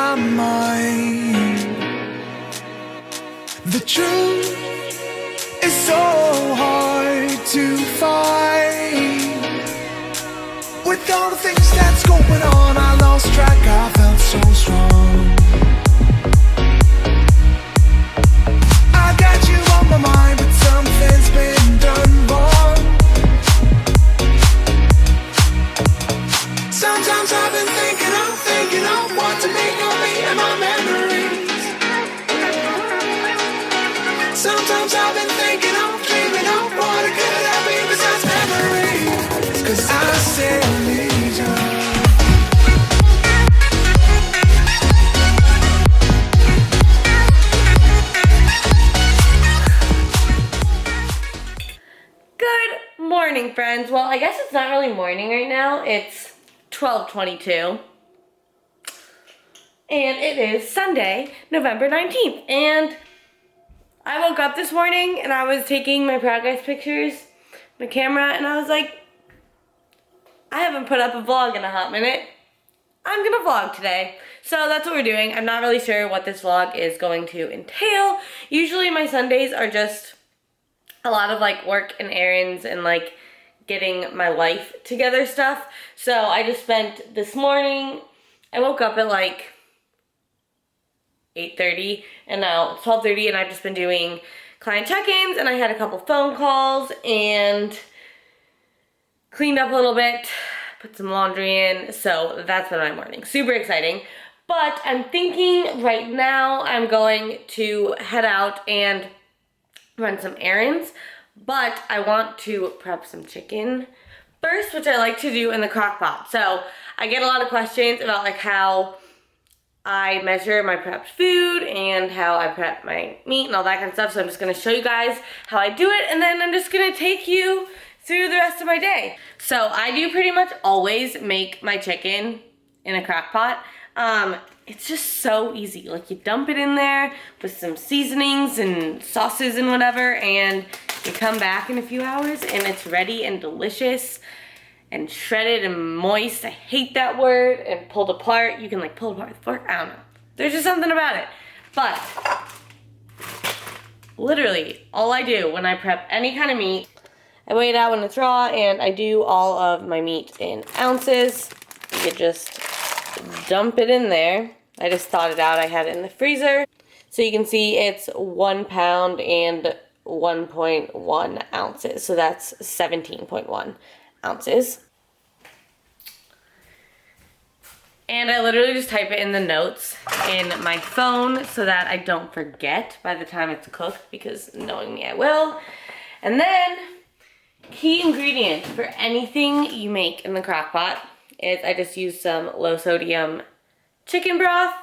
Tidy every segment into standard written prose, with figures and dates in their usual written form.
my mind. The truth is so hard to find. With all the things that's going on, I lost track, I felt so strong. I got you on my mind, but something's been done wrong. Sometimes I've been thinking of what to make of me and my memories. Sometimes I've been thinking of dreaming of what it could have been besides memories. 'Cause I still need you. Good morning, friends. Well, I guess it's not really morning right now. It's 12:22. And it is Sunday, November 19th. And I woke up this morning and I was taking my progress pictures, my camera, and I was like, I haven't put up a vlog in a hot minute. I'm gonna vlog today. So that's what we're doing. I'm not really sure what this vlog is going to entail. Usually my Sundays are just a lot of like work and errands and like getting my life together stuff. So I just spent this morning, I woke up at like 8:30 and now it's 12:30 and I've just been doing client check-ins and I had a couple phone calls and cleaned up a little bit, put some laundry in. So that's been my morning. Super exciting. But I'm thinking right now I'm going to head out and run some errands, but I want to prep some chicken first, which I like to do in the crock pot. So I get a lot of questions about like how I measure my prepped food and how I prep my meat and all that kind of stuff. So I'm just gonna show you guys how I do it, and then I'm just gonna take you through the rest of my day. So I do pretty much always make my chicken in a crock pot. It's just so easy. Like you dump it in there with some seasonings and sauces and whatever, and you come back in a few hours and it's ready and delicious and shredded and moist. I hate that word. And pulled apart. You can like pull it apart with a fork. I don't know. There's just something about it. But literally all I do when I prep any kind of meat, I weigh it out when it's raw and I do all of my meat in ounces. You just dump it in there. I just thawed it out. I had it in the freezer. So you can see it's 1 pound and 1.1 ounces. So that's 17.1 ounces. And I literally just type it in the notes in my phone so that I don't forget by the time it's cooked, because knowing me, I will. And then, key ingredient for anything you make in the crock pot is I just use some low sodium chicken broth,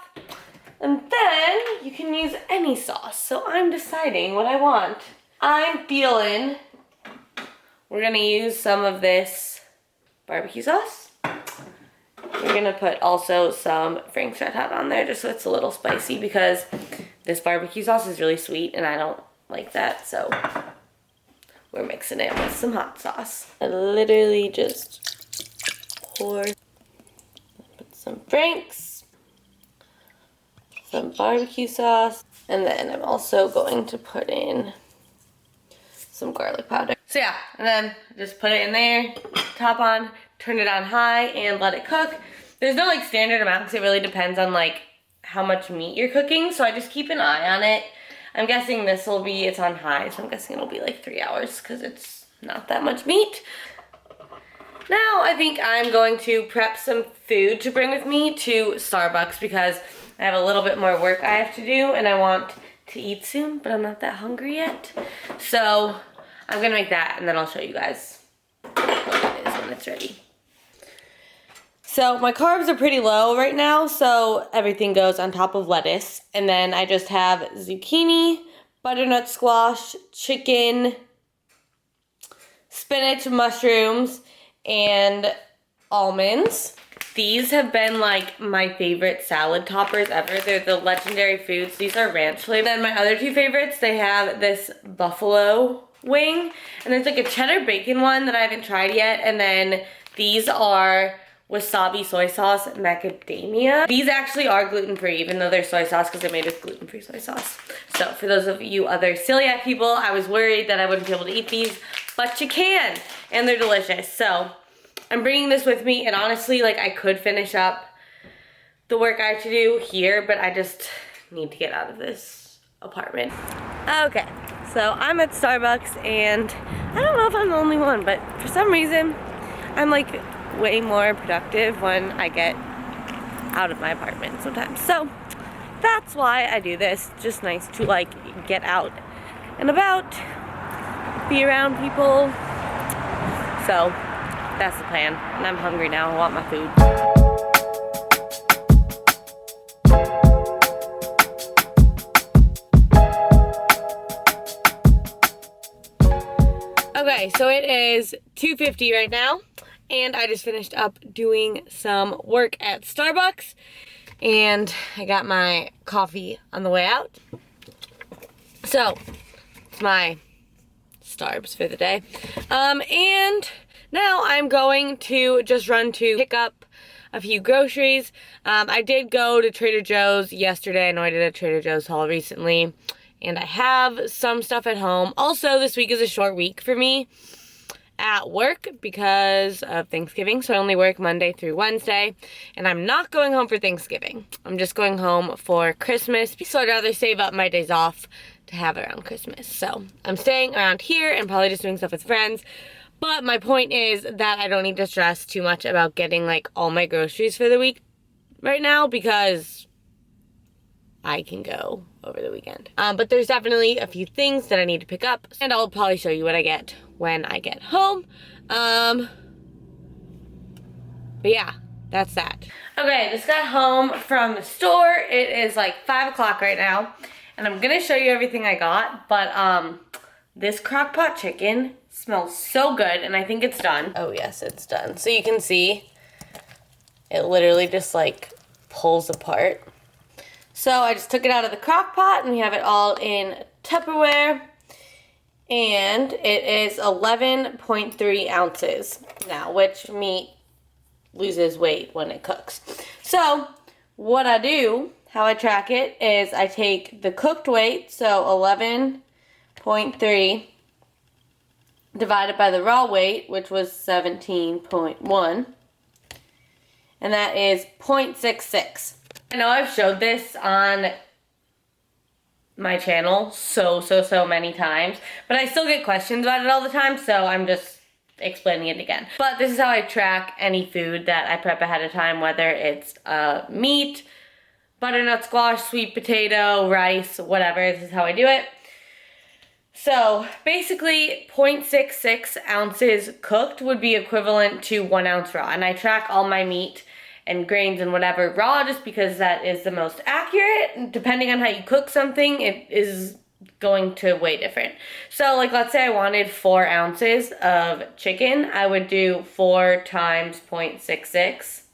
and then you can use any sauce. So I'm deciding what I want. I'm feeling we're gonna use some of this barbecue sauce. We're gonna put also some Frank's Red Hot on there just so it's a little spicy, because this barbecue sauce is really sweet and I don't like that, so we're mixing it with some hot sauce. I literally just pour, put some Frank's, some barbecue sauce, and then I'm also going to put in some garlic powder. So yeah, and then just put it in there, top on, turn it on high, and let it cook. There's no like standard amount because it really depends on like how much meat you're cooking, so I just keep an eye on it. I'm guessing this will be, it's on high, so I'm guessing it'll be like 3 hours because it's not that much meat. Now I think I'm going to prep some food to bring with me to Starbucks because I have a little bit more work I have to do and I want to eat soon, but I'm not that hungry yet. So I'm gonna make that and then I'll show you guys what it is when it's ready. So my carbs are pretty low right now, so everything goes on top of lettuce. And then I just have zucchini, butternut squash, chicken, spinach, mushrooms, and almonds. These have been like my favorite salad toppers ever. They're the Legendary Foods. These are ranch flavored. Then my other two favorites, they have this buffalo wing, and there's like a cheddar bacon one that I haven't tried yet, and then these are wasabi soy sauce macadamia. These actually are gluten-free, even though they're soy sauce, because they're made with gluten-free soy sauce. So for those of you other celiac people, I was worried that I wouldn't be able to eat these, but you can, and they're delicious. So I'm bringing this with me, and honestly, like, I could finish up the work I have to do here, but I just need to get out of this apartment. Okay, so I'm at Starbucks, and I don't know if I'm the only one, but for some reason, I'm like way more productive when I get out of my apartment sometimes. So that's why I do this. Just nice to like get out and about, be around people. So that's the plan. And I'm hungry now. I want my food. Okay, so it is 2:50 right now, and I just finished up doing some work at Starbucks, and I got my coffee on the way out. So, it's my Starbs for the day. And now I'm going to just run to pick up a few groceries. I did go to Trader Joe's yesterday. I know I did a Trader Joe's haul recently. And I have some stuff at home. Also, this week is a short week for me at work because of Thanksgiving. So I only work Monday through Wednesday. And I'm not going home for Thanksgiving. I'm just going home for Christmas. So I'd rather save up my days off to have around Christmas. So I'm staying around here and probably just doing stuff with friends. But my point is that I don't need to stress too much about getting like all my groceries for the week right now because I can go over the weekend. But there's definitely a few things that I need to pick up, and I'll probably show you what I get when I get home. But yeah, that's that. Okay, just got home from the store. It is like 5 o'clock right now, and I'm gonna show you everything I got, but this crock pot chicken smells so good, and I think it's done. Oh yes, it's done. So you can see, it literally just like pulls apart. So I just took it out of the crock pot, and we have it all in Tupperware, and it is 11.3 ounces now, which meat loses weight when it cooks. So what I do, how I track it, is I take the cooked weight, so 11.3, divided by the raw weight, which was 17.1, and that is 0.66. I know I've showed this on my channel so many times, but I still get questions about it all the time, so I'm just explaining it again. But this is how I track any food that I prep ahead of time, whether it's meat, butternut squash, sweet potato, rice, whatever. This is how I do it. So basically 0.66 ounces cooked would be equivalent to 1 ounce raw, and I track all my meat and grains and whatever raw just because that is the most accurate. Depending on how you cook something, it is going to weigh different. So like, let's say I wanted 4 ounces of chicken, I would do 4 times 0.66.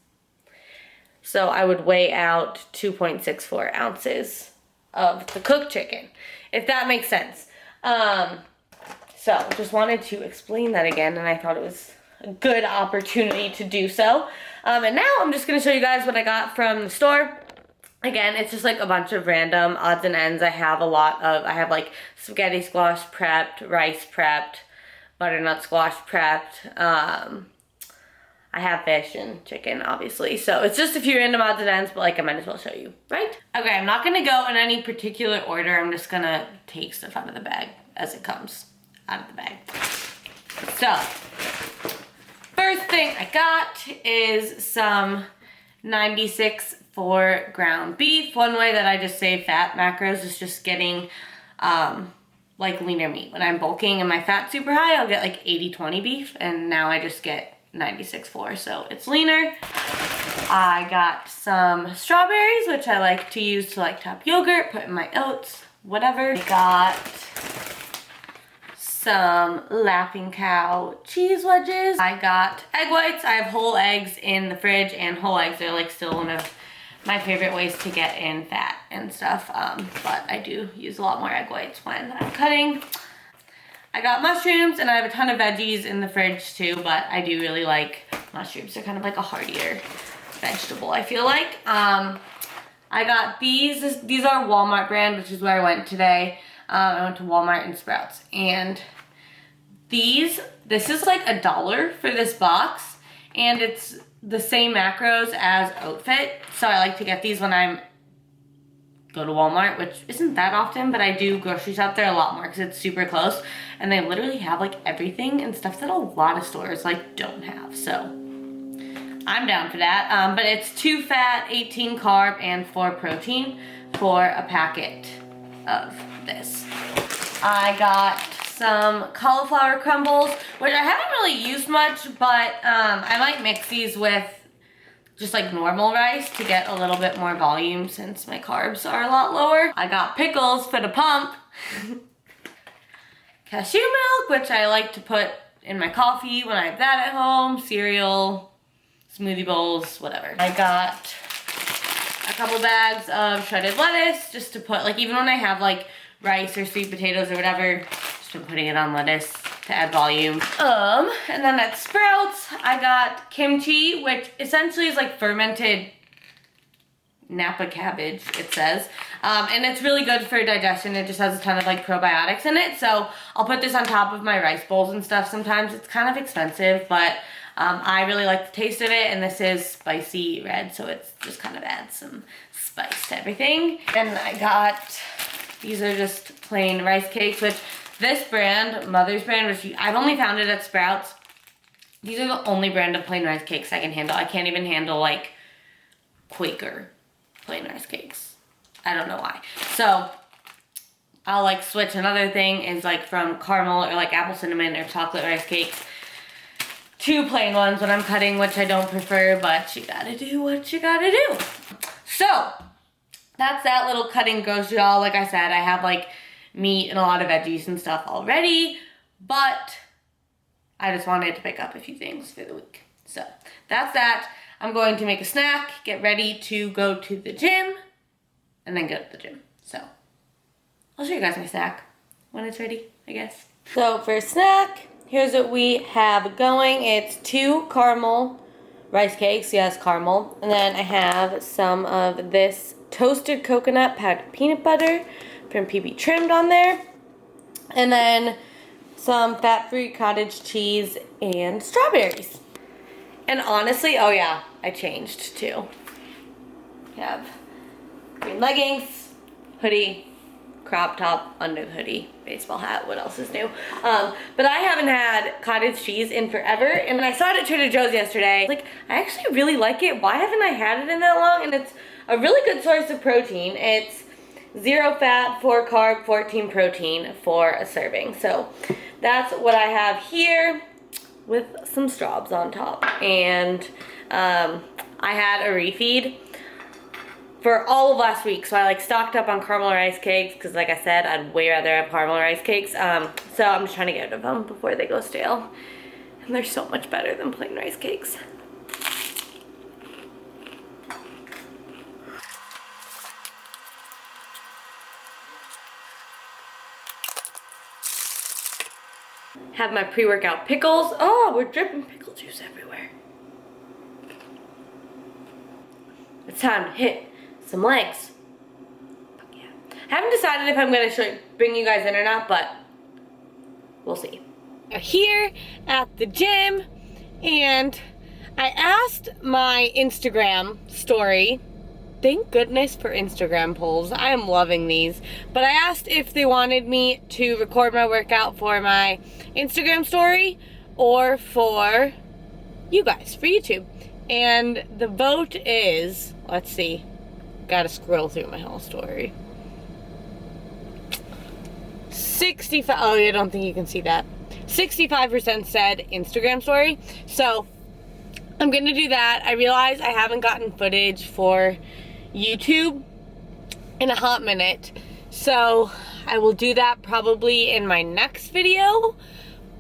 So I would weigh out 2.64 ounces of the cooked chicken, if that makes sense. So just wanted to explain that again, and I thought it was a good opportunity to do so. And now I'm just going to show you guys what I got from the store. Again, it's just like a bunch of random odds and ends. I have like spaghetti squash prepped, rice prepped, butternut squash prepped. I have fish and chicken, obviously. So it's just a few random odds and ends, but like I might as well show you, right? Okay, I'm not going to go in any particular order. I'm just going to take stuff out of the bag as it comes out of the bag. So first thing I got is some 96 for ground beef. One way that I just save fat macros is just getting like leaner meat. When I'm bulking and my fat's super high, I'll get like 80-20 beef, and now I just get 96.4, so it's leaner. I got some strawberries, which I like to use to like top yogurt, put in my oats, whatever. I got some Laughing Cow cheese wedges. I got egg whites. I have whole eggs in the fridge, and whole eggs are like still one of my favorite ways to get in fat and stuff, but I do use a lot more egg whites when I'm cutting. I got mushrooms, and I have a ton of veggies in the fridge too, but I do really like mushrooms. They're kind of like a heartier vegetable, I feel like. I got these are Walmart brand, which is where I went today. I went to Walmart and Sprouts, and this is like $1 for this box, and it's the same macros as Outfit, so I like to get these when I go to Walmart, which isn't that often, but I do grocery shop there a lot more because it's super close, and they literally have like everything and stuff that a lot of stores like don't have, so I'm down for that. But it's 2 fat, 18 carb, and 4 protein for a packet of this. I got some cauliflower crumbles, which I haven't really used much, but I might mix these with just like normal rice to get a little bit more volume since my carbs are a lot lower. I got pickles for the pump. Cashew milk, which I like to put in my coffee when I have that at home, cereal, smoothie bowls, whatever. I got a couple bags of shredded lettuce just to put, like, even when I have like rice or sweet potatoes or whatever, just been putting it on lettuce to add volume. And then at Sprouts, I got kimchi, which essentially is like fermented Napa cabbage, it says. And it's really good for digestion. It just has a ton of like probiotics in it. So I'll put this on top of my rice bowls and stuff sometimes. It's kind of expensive, but I really like the taste of it. And this is spicy red, so it's just kind of adds some spice to everything. Then I got, these are just plain rice cakes, which this brand, Mother's brand, which I've only found it at Sprouts. These are the only brand of plain rice cakes I can handle. I can't even handle like Quaker plain rice cakes. I don't know why. So I'll like switch. Another thing is like from caramel or like apple cinnamon or chocolate rice cakes to plain ones when I'm cutting, which I don't prefer, but you gotta do what you gotta do. So that's that little cutting grocery haul. Like I said, I have like meat and a lot of veggies and stuff already, but I just wanted to pick up a few things for the week. So that's that. I'm going to make a snack, get ready to go to the gym, and then go to the gym. So I'll show you guys my snack when it's ready, I guess. So for snack, here's what we have going. It's 2 caramel rice cakes, yes, caramel. And then I have some of this toasted coconut powdered peanut butter from PB Trimmed on there. And then some fat-free cottage cheese and strawberries. And honestly, oh yeah, I changed too. I have green leggings, hoodie, crop top under the hoodie, baseball hat, what else is new? But I haven't had cottage cheese in forever, and I saw it at Trader Joe's yesterday. Like, I actually really like it. Why haven't I had it in that long? And it's a really good source of protein. It's 0 fat, 4 carb, 14 protein for a serving. So that's what I have here with some straws on top. And I had a refeed for all of last week, so I like stocked up on caramel rice cakes because, like I said, I'd way rather have caramel rice cakes. So I'm just trying to get rid of them before they go stale. And they're so much better than plain rice cakes. Have my pre-workout pickles. Oh, we're dripping pickle juice everywhere. It's time to hit some legs. Fuck yeah. Haven't decided if I'm gonna bring you guys in or not, but we'll see. We're here at the gym, and I asked my Instagram story. Thank goodness for Instagram polls. I am loving these. But I asked if they wanted me to record my workout for my Instagram story or for you guys, for YouTube. And the vote is, let's see, gotta scroll through my whole story. 65, oh, I don't think you can see that. 65% said Instagram story. So I'm gonna do that. I realize I haven't gotten footage for YouTube in a hot minute, so I will do that probably in my next video,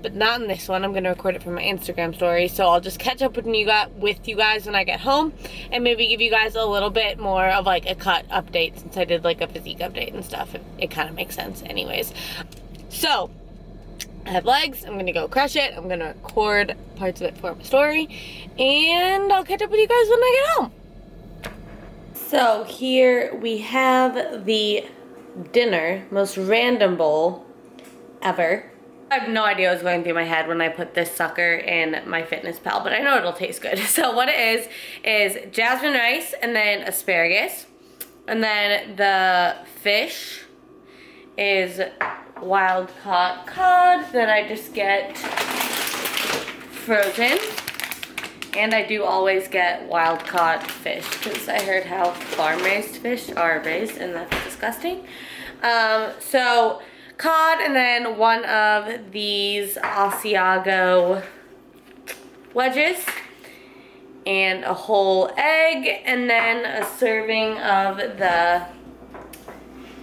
but not in this one. I'm gonna record it for my Instagram story, so I'll just catch up with you guys when I get home, and maybe give you guys a little bit more of like a cut update, since I did like a physique update and stuff. It kind of makes sense anyways. So I have legs. I'm gonna go crush it. I'm gonna record parts of it for my story, and I'll catch up with you guys when I get home. So here we have the dinner, most random bowl ever. I have no idea what's going through my head when I put this sucker in my Fitness Pal, but I know it'll taste good. So what it is jasmine rice and then asparagus. And then the fish is wild caught cod that I just get frozen. And I do always get wild caught fish because I heard how farm raised fish are raised and that's disgusting. So cod and then one of these Asiago wedges and a whole egg and then a serving of the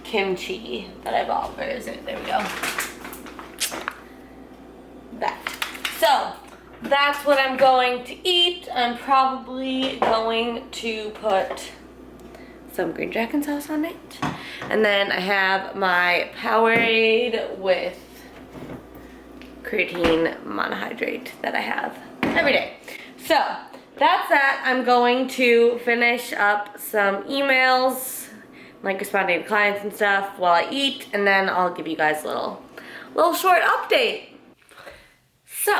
kimchi that I bought. Where is it? There we go. That. So that's what I'm going to eat. I'm probably going to put some green dragon sauce on it. And then I have my Powerade with creatine monohydrate that I have every day. So that's that. I'm going to finish up some emails, like responding to clients and stuff while I eat, and then I'll give you guys a little short update. So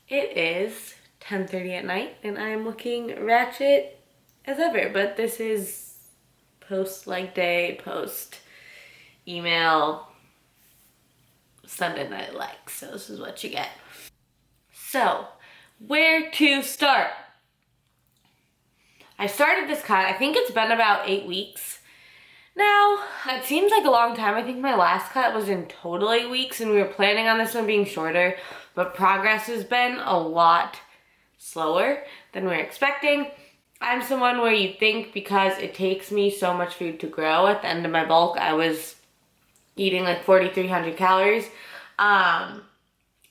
it is 10:30 at night and I'm looking ratchet as ever, but this is post leg day, post email, Sunday night legs, so this is what you get. So where to start? I started this cut, I think it's been about 8 weeks now. It seems like a long time. I think my last cut was in total 8 weeks and we were planning on this one being shorter, but progress has been a lot slower than we were expecting. I'm someone where you think because it takes me so much food to grow, at the end of my bulk I was eating like 4,300 calories, that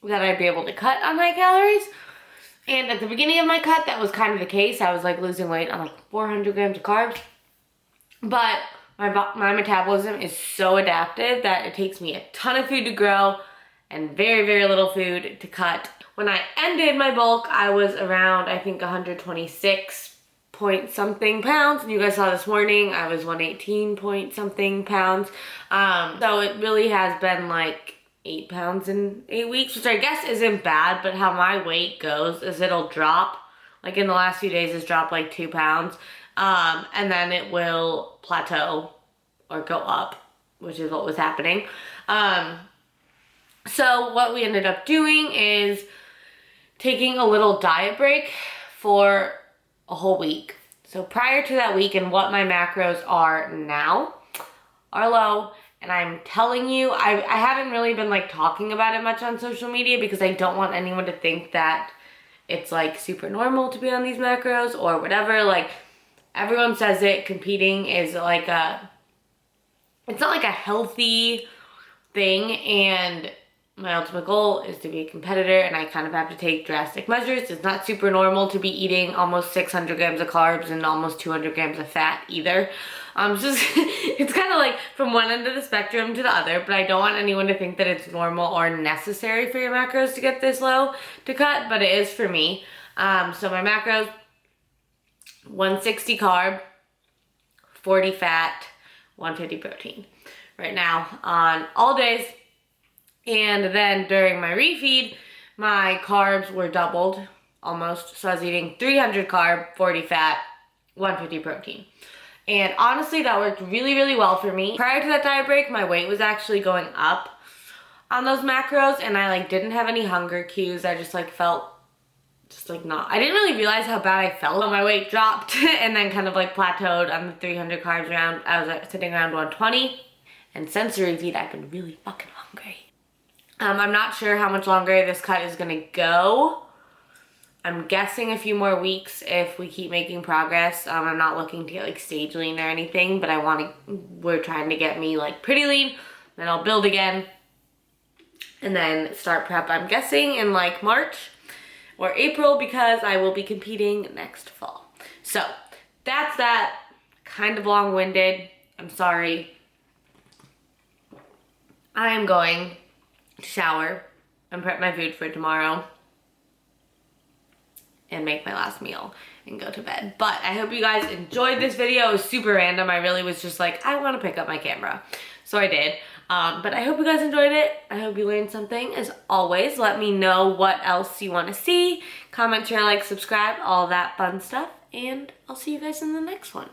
I'd be able to cut on high calories. And at the beginning of my cut, that was kind of the case. I was like losing weight on like 400 grams of carbs. But my metabolism is so adaptive that it takes me a ton of food to grow and very, very little food to cut. When I ended my bulk, I was around, I think, 126 point something pounds. And you guys saw this morning, I was 118 point something pounds. So it really has been like 8 pounds in 8 weeks, which I guess isn't bad, but how my weight goes is it'll drop. Like in the last few days, it's dropped like 2 pounds. And then it will plateau or go up, which is what was happening. So what we ended up doing is taking a little diet break for a whole week. So prior to that week and what my macros are now are low. And I'm telling you, I haven't really been like talking about it much on social media because I don't want anyone to think that it's like super normal to be on these macros or whatever. Like everyone says it, competing is like it's not like a healthy thing, and my ultimate goal is to be a competitor and I kind of have to take drastic measures. It's not super normal to be eating almost 600 grams of carbs and almost 200 grams of fat either. It's kind of like from one end of the spectrum to the other, but I don't want anyone to think that it's normal or necessary for your macros to get this low to cut, but it is for me. So my macros, 160 carb, 40 fat, 150 protein right now on all days. And then during my refeed, my carbs were doubled almost. So I was eating 300 carb, 40 fat, 150 protein. And honestly, that worked really, really well for me. Prior to that diet break, my weight was actually going up on those macros and I like didn't have any hunger cues. I just like felt just like not, I didn't really realize how bad I felt. My weight dropped and then kind of like plateaued on the 300 carbs around. I was sitting around 120. And since the refeed, I've been really fucking hungry. I'm not sure how much longer this cut is gonna go. I'm guessing a few more weeks if we keep making progress. I'm not looking to get like stage lean or anything, but we're trying to get me like pretty lean, then I'll build again and then start prep, I'm guessing in like March or April because I will be competing next fall. So that's that, kind of long-winded, I'm sorry. I am going to shower and prep my food for tomorrow and make my last meal and go to bed. But I hope you guys enjoyed this video. It was super random. I really was just like, I want to pick up my camera. So I did. But I hope you guys enjoyed it. I hope you learned something. As always, let me know what else you want to see. Comment, share, like, subscribe, all that fun stuff. And I'll see you guys in the next one.